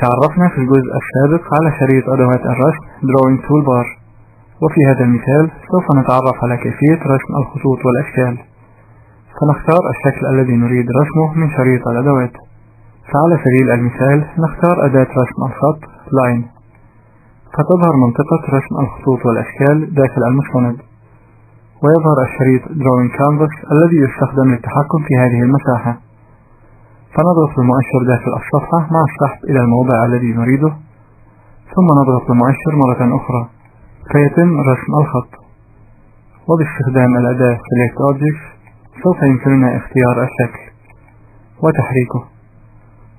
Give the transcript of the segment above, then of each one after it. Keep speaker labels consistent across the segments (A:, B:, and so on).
A: تعرفنا في الجزء السابق على شريط أدوات الرسم Drawing Toolbar، وفي هذا المثال سوف نتعرف على كيفية رسم الخطوط والأشكال. فنختار الشكل الذي نريد رسمه من شريط الأدوات. فعلى سبيل المثال نختار أداة رسم الخط Line، فتظهر منطقة رسم الخطوط والأشكال داخل المستند، ويظهر الشريط Drawing Canvas الذي يستخدم للتحكم في هذه المساحة. فنضغط بالمؤشر داخل الصفحة مع السحب إلى الموضع الذي نريده، ثم نضغط بالمؤشر مرة أخرى فيتم رسم الخط. وباستخدام الأداة Select Objects سوف يمكننا اختيار الشكل وتحريكه،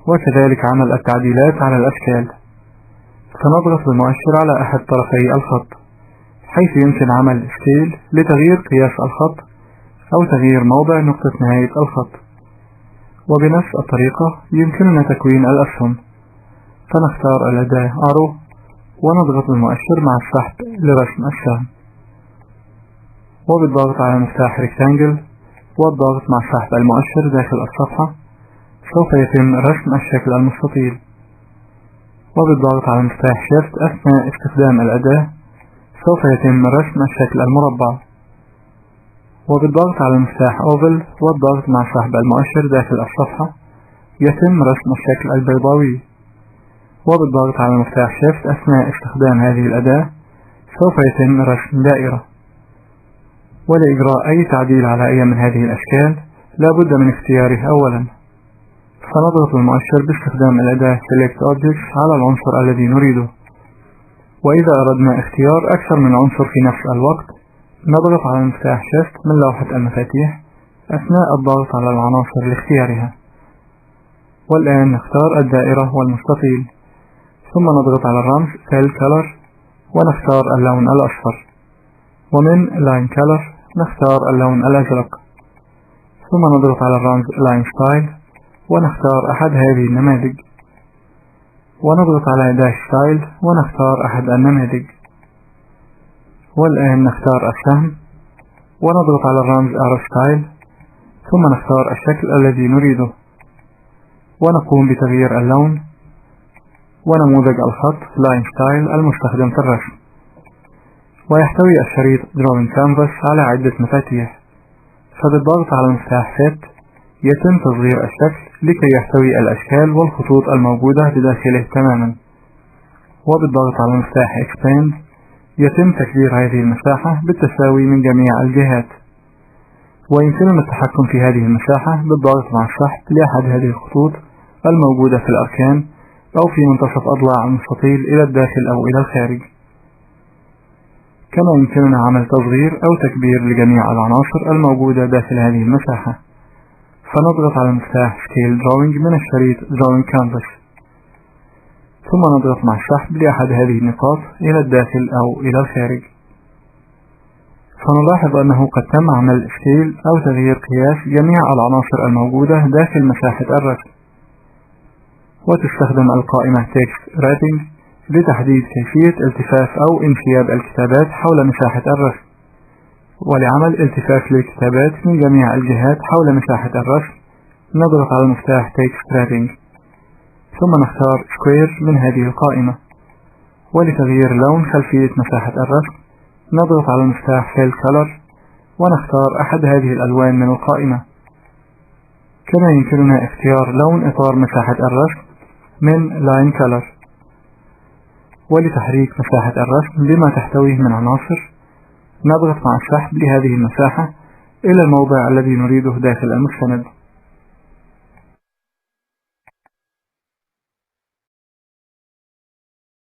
A: وكذلك عمل التعديلات على الأشكال. فنضغط بالمؤشر على أحد طرفي الخط حيث يمكن عمل سكيل لتغيير قياس الخط أو تغيير موضع نقطة نهاية الخط. وبنفس الطريقة يمكننا تكوين الأسهم، فنختار الأداة Arrow ونضغط بالمؤشر مع السحب لرسم السهم، وبالضغط على مفتاح Rectangle والضغط مع سحب المؤشر داخل الصفحة سوف يتم رسم الشكل المستطيل. وبالضغط على مفتاح Shift أثناء استخدام الأداة سوف يتم رسم الشكل المربع. وبالضغط على مفتاح Oval والضغط مع سحب المؤشر داخل الصفحة يتم رسم الشكل البيضاوي. وبالضغط على مفتاح Shift أثناء استخدام هذه الأداة سوف يتم رسم دائرة. ولإجراء أي تعديل على أي من هذه الأشكال لا بد من اختياره أولا، فنضغط بالمؤشر باستخدام الأداة Select Objects على العنصر الذي نريده. وإذا أردنا اختيار أكثر من عنصر في نفس الوقت نضغط على مفتاح Shift من لوحة المفاتيح أثناء الضغط على العناصر لاختيارها. والآن نختار الدائرة والمستطيل، ثم نضغط على الرمز Fill Color ونختار اللون الأصفر، ومن Line Color نختار اللون الأزرق، ثم نضغط على الرمز Line Style ونختار أحد هذه النماذج، ونضغط على Dash Style ونختار أحد النماذج. والآن نختار السهم ونضغط على الرمز Arrow Style، ثم نختار الشكل الذي نريده ونقوم بتغيير اللون ونموذج الخط Line Style المستخدم في الرسم. ويحتوي الشريط Drawing Canvas على عدة مفاتيح، فبالضغط على مفتاح Fit يتم تصغير الشكل لكي يحتوي الأشكال والخطوط الموجودة بداخله تماما. وبالضغط على مفتاح Expand يتم تكبير هذه المساحة بالتساوي من جميع الجهات. ويمكننا التحكم في هذه المساحة بالضغط مع السحب لأحد هذه الخطوط الموجودة في الأركان أو في منتصف أضلاع المستطيل إلى الداخل أو إلى الخارج. كما يمكننا عمل تصغير أو تكبير لجميع العناصر الموجودة داخل هذه المساحة. فنضغط على مفتاح Scale Drawing من الشريط Drawing Canvas، ثم نضغط مع السحب لأحد هذه النقاط إلى الداخل أو إلى الخارج. فنلاحظ أنه قد تم عمل Scale أو تغيير قياس جميع العناصر الموجودة داخل مساحة الرسم. وتستخدم القائمة Text Wrapping لتحديد كيفية التفاف أو انسياب الكتابات حول مساحة الرسم. ولعمل التفاف للكتابات من جميع الجهات حول مساحة الرسم نضغط على مفتاح Text Wrapping، ثم نختار Square من هذه القائمة. ولتغيير لون خلفية مساحة الرسم نضغط على مفتاح Fill Color ونختار أحد هذه الألوان من القائمة. كما يمكننا اختيار لون إطار مساحة الرسم من Line Color. ولتحريك مساحة الرسم بما تحتويه من عناصر نضغط مع السحب لهذه المساحة إلى الموضع الذي نريده داخل المستند.